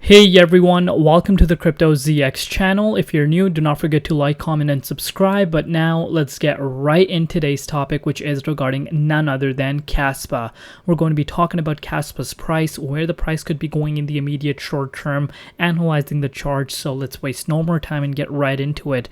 Hey everyone, welcome to the Crypto ZX channel. If you're new, do not forget to like, comment, and subscribe. But now let's get right in today's topic, which is regarding none other than Kaspa. We're going to be talking about Kaspa's price, where the price could be going in the immediate short term, analyzing the chart. So let's waste no more time and get right into it.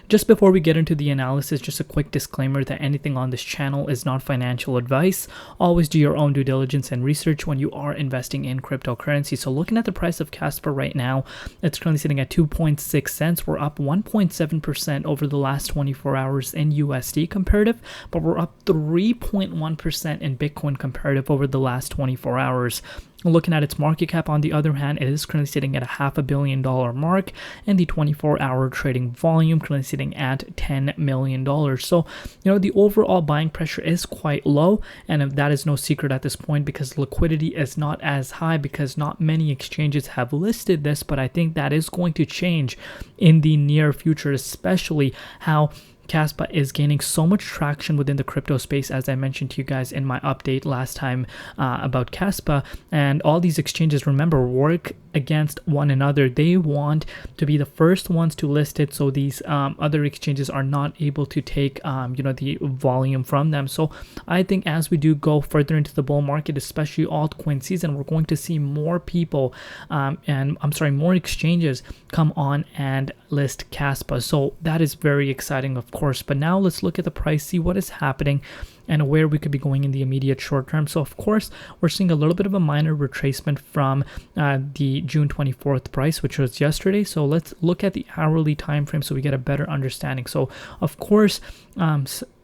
Just before we get into the analysis, just a quick disclaimer that anything on this channel is not financial advice. Always do your own due diligence and research when you are investing in cryptocurrency. So looking at the price of Kaspa right now, it's currently sitting at 2.6 cents. We're up 1.7% over the last 24 hours in USD comparative, but we're up 3.1% in Bitcoin comparative over the last 24 hours. Looking at its market cap, on the other hand, it is currently sitting at a $500 million mark, and the 24-hour trading volume currently sitting at $10 million. So, the overall buying pressure is quite low, and that is no secret at this point because liquidity is not as high because not many exchanges have listed this, but I think that is going to change in the near future, especially how Kaspa is gaining so much traction within the crypto space, as I mentioned to you guys in my update last time about Kaspa. And all these exchanges, remember, work against one another. They want to be the first ones to list it, so these other exchanges are not able to take the volume from them. So I think as we do go further into the bull market, especially altcoin season, we're going to see more people more exchanges come on and list Kaspa. So that is very exciting, of course. But now let's look at the price, see what is happening and where we could be going in the immediate short term. So of course, we're seeing a little bit of a minor retracement from the June 24th price, which was yesterday. So let's look at the hourly time frame so we get a better understanding. So of course,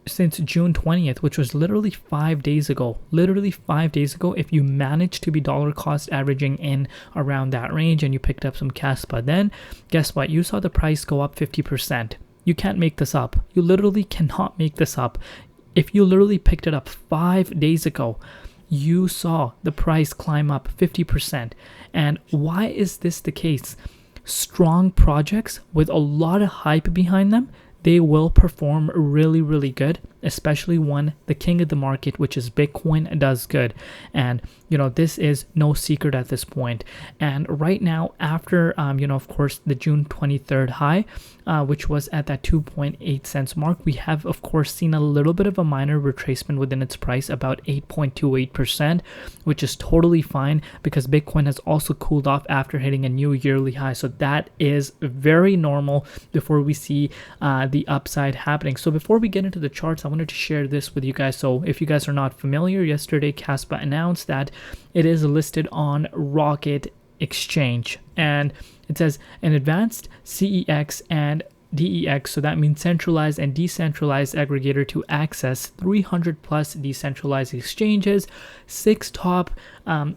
since June 20th, which was literally 5 days ago, if you managed to be dollar cost averaging in around that range and you picked up some Kaspa, then guess what? You saw the price go up 50%. You can't make this up. You literally cannot make this up. If you literally picked it up 5 days ago, you saw the price climb up 50%. And why is this the case? Strong projects with a lot of hype behind them, they will perform really, really good, especially when the king of the market, which is Bitcoin, does good. And, this is no secret at this point. And right now, after, of course, the June 23rd high, which was at that 2.8 cents mark, we have, of course, seen a little bit of a minor retracement within its price, about 8.28%, which is totally fine because Bitcoin has also cooled off after hitting a new yearly high. So that is very normal before we see the upside happening. So before we get into the charts, I wanted to share this with you guys. So if you guys are not familiar, yesterday Kaspa announced that it is listed on Rocket Exchange, and it says an advanced CEX and DEX, so that means centralized and decentralized aggregator to access 300 plus decentralized exchanges, 6 top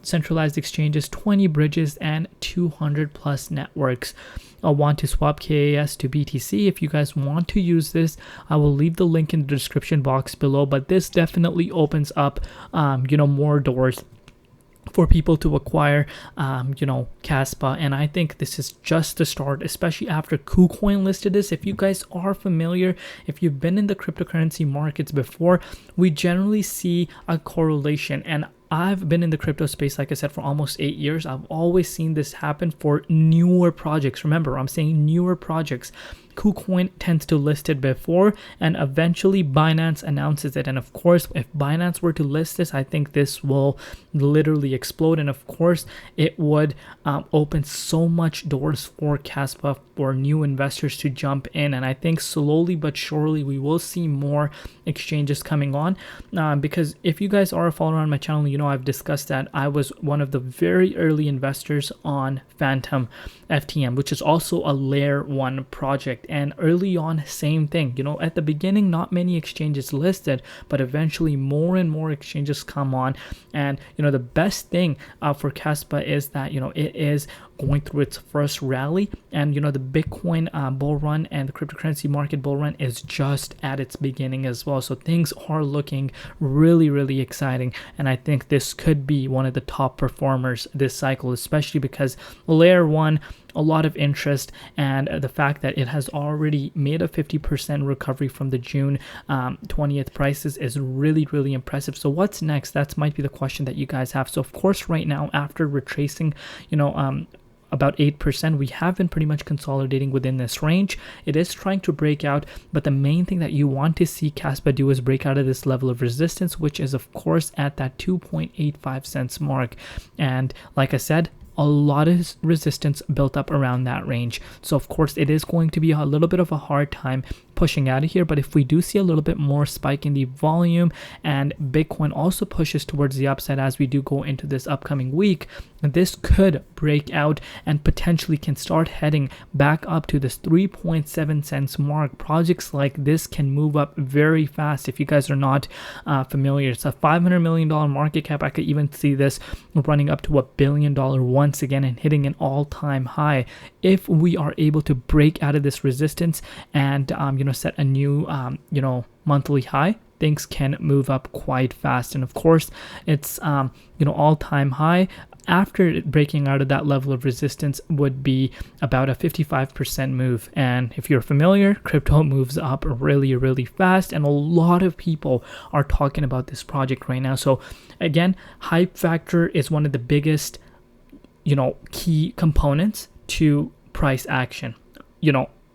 centralized exchanges, 20 bridges, and 200 plus networks. I want to swap KAS to BTC. If you guys want to use this, I will leave the link in the description box below, but this definitely opens up more doors for people to acquire, Kaspa. And I think this is just the start, especially after KuCoin listed this. If you guys are familiar, if you've been in the cryptocurrency markets before, we generally see a correlation. And I've been in the crypto space, like I said, for almost 8 years. I've always seen this happen for newer projects. Remember, I'm saying newer projects. KuCoin tends to list it before, and eventually Binance announces it. And of course, if Binance were to list this, I think this will literally explode. And of course, it would open so much doors for Kaspa, for new investors to jump in. And I think slowly but surely we will see more exchanges coming on, because if you guys are a follower on my channel, I've discussed that I was one of the very early investors on Phantom FTM, which is also a layer 1 project. And early on, same thing, at the beginning, not many exchanges listed, but eventually more and more exchanges come on. And the best thing for Kaspa is that it is going through its first rally, and the Bitcoin bull run and the cryptocurrency market bull run is just at its beginning as well. So things are looking really, really exciting, and I think this could be one of the top performers this cycle, especially because layer 1, a lot of interest, and the fact that it has already made a 50% recovery from the June 20th prices is really, really impressive. So what's next? That might be the question that you guys have. So of course, right now, after retracing about 8%. We have been pretty much consolidating within this range. It is trying to break out, but the main thing that you want to see Kaspa do is break out of this level of resistance, which is of course at that 2.85 cents mark. And like I said, a lot of resistance built up around that range. So of course it is going to be a little bit of a hard time pushing out of here, but if we do see a little bit more spike in the volume and Bitcoin also pushes towards the upside as we do go into this upcoming week, this could break out and potentially can start heading back up to this 3.7 cents mark. Projects like this can move up very fast. If you guys are not familiar, it's a $500 million market cap. I could even see this running up to $1 billion once again and hitting an all-time high if we are able to break out of this resistance and set a new monthly high. Things can move up quite fast, and of course it's all-time high after breaking out of that level of resistance would be about a 55% move. And if you're familiar, crypto moves up really fast, and a lot of people are talking about this project right now. So again, hype factor is one of the biggest key components to price action.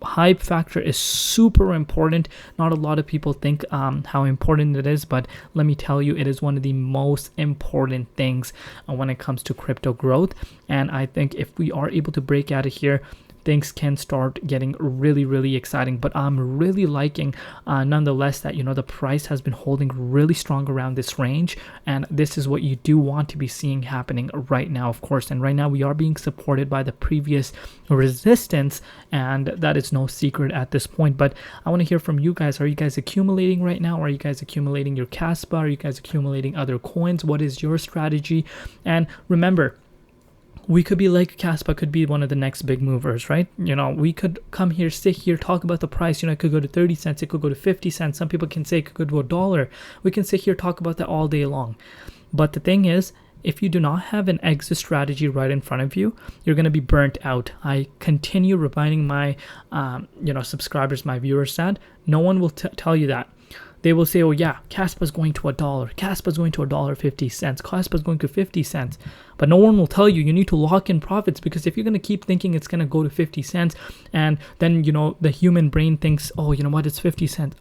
Hype factor is super important. Not a lot of people think how important it is, but let me tell you, it is one of the most important things when it comes to crypto growth. And I think if we are able to break out of here, things can start getting really exciting. But I'm really liking nonetheless that the price has been holding really strong around this range, and this is what you do want to be seeing happening right now, of course. And right now we are being supported by the previous resistance, and that is no secret at this point. But I want to hear from you guys. Are you guys accumulating right now? Are you guys accumulating your Kaspa? Are you guys accumulating other coins? What is your strategy? And remember, we could be like Kaspa, could be one of the next big movers, right? We could come here, sit here, talk about the price. It could go to 30 cents, it could go to 50 cents. Some people can say it could go to $1. We can sit here, talk about that all day long. But the thing is, if you do not have an exit strategy right in front of you, you're going to be burnt out. I continue reminding my, subscribers, my viewers that no one will tell you that. They will say, oh yeah, Kaspa's going to $1. Kaspa's going to $1.50. Kaspa's going to 50 cents. But no one will tell you need to lock in profits, because if you're going to keep thinking it's going to go to 50 cents and then, the human brain thinks, oh, you know what, it's 50 cents.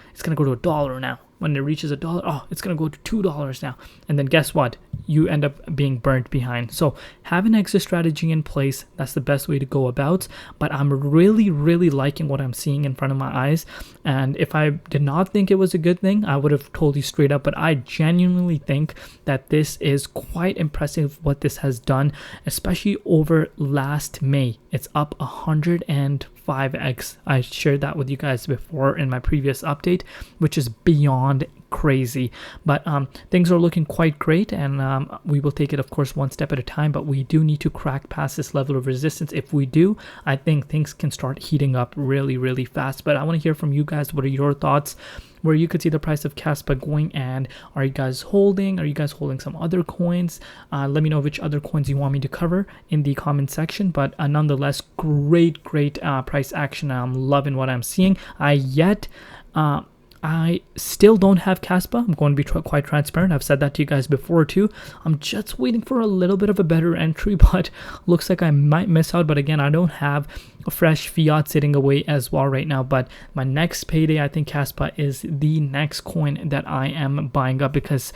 It's going to go to $1 now. When it reaches $1, it's going to go to $2 now. And then guess what? You end up being burnt behind. So have an exit strategy in place. That's the best way to go about. But I'm really liking what I'm seeing in front of my eyes. And if I did not think it was a good thing, I would have told you straight up. But I genuinely think that this is quite impressive what this has done, especially over last May. It's up 105x. I shared that with you guys before in my previous update, which is beyond crazy. But things are looking quite great, and we will take it, of course, one step at a time. But we do need to crack past this level of resistance. If we do, I think things can start heating up really fast. But I want to hear from you guys. What are your thoughts? Where you could see the price of Kaspa going, and are you guys holding? Are you guys holding some other coins? Let me know which other coins you want me to cover in the comment section. But nonetheless, great price action. I'm loving what I'm seeing. I still don't have Kaspa. I'm going to be quite transparent. I've said that to you guys before too. I'm just waiting for a little bit of a better entry, but looks like I might miss out. But again, I don't have a fresh fiat sitting away as well right now. But my next payday, I think Kaspa is the next coin that I am buying up, because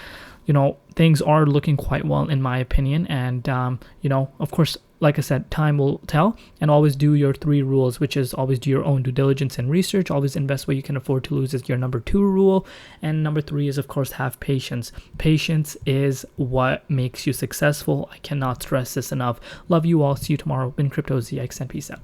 things are looking quite well in my opinion. And of course, like I said, time will tell. And always do your 3 rules, which is always do your own due diligence and research. Always invest what you can afford to lose is your number 2 rule. And number 3 is, of course, have patience. Patience is what makes you successful. I cannot stress this enough. Love you all. See you tomorrow in Crypto ZX, and peace out.